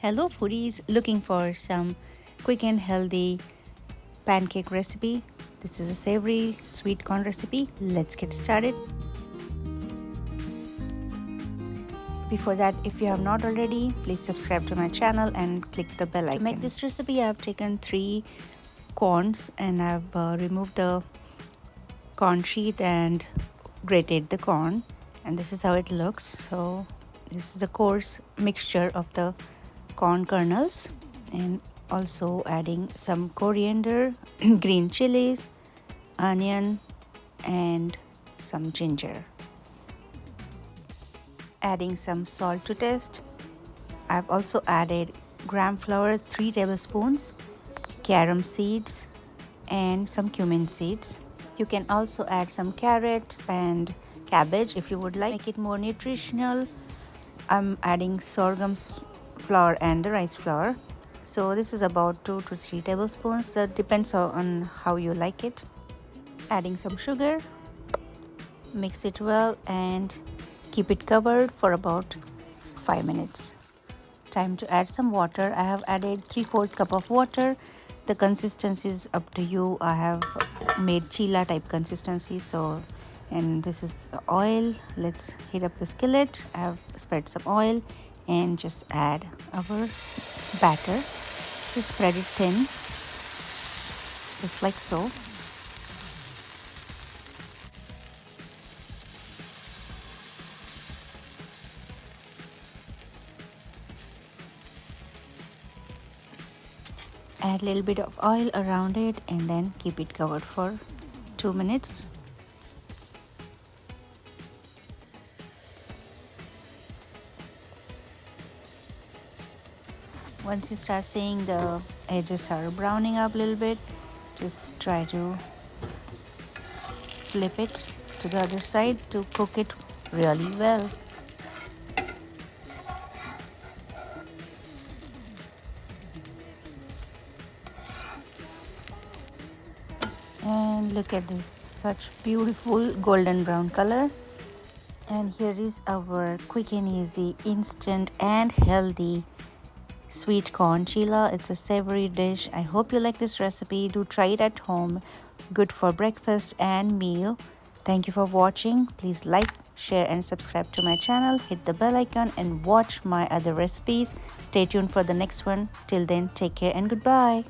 Hello foodies, looking for some quick and healthy pancake recipe. This is a savory sweet corn recipe. Let's get started. Before that, if you have not already, please subscribe to my channel and click the bell icon. To make this recipe, I have taken 3 corns and I've removed the corn sheath and grated the corn, and this is how it looks. So this is the coarse mixture of the corn kernels, and also adding some coriander, green chilies, onion, and some ginger. Adding some salt to taste. I've also added gram flour 3 tablespoons, carom seeds, and some cumin seeds. You can also add some carrots and cabbage if you would like. Make it more nutritional, I'm adding sorghum flour and the rice flour. So this is about 2 to 3 tablespoons. That depends on how you like it. Adding some sugar, mix it well and keep it covered for about 5 minutes. Time to add some water. I have added 3/4 cup of water. The consistency is up to you. I have made Chila type consistency. So, and this is oil. Let's heat up the skillet. I have spread some oil and just add our batter. Just spread it thin, just like so. Add a little bit of oil around it and then keep it covered for 2 minutes. Once you start seeing the edges are browning up a little bit, just try to flip it to the other side to cook it really well. And look at this, such beautiful golden brown color. And here is our quick and easy, instant and healthy sweet corn chila. It's a savory dish. I hope you like this recipe. Do try it at home. Good for breakfast and meal. Thank you for watching. Please like, share and subscribe to my channel. Hit the bell icon and watch my other recipes. Stay tuned for the next one. Till then, take care and goodbye.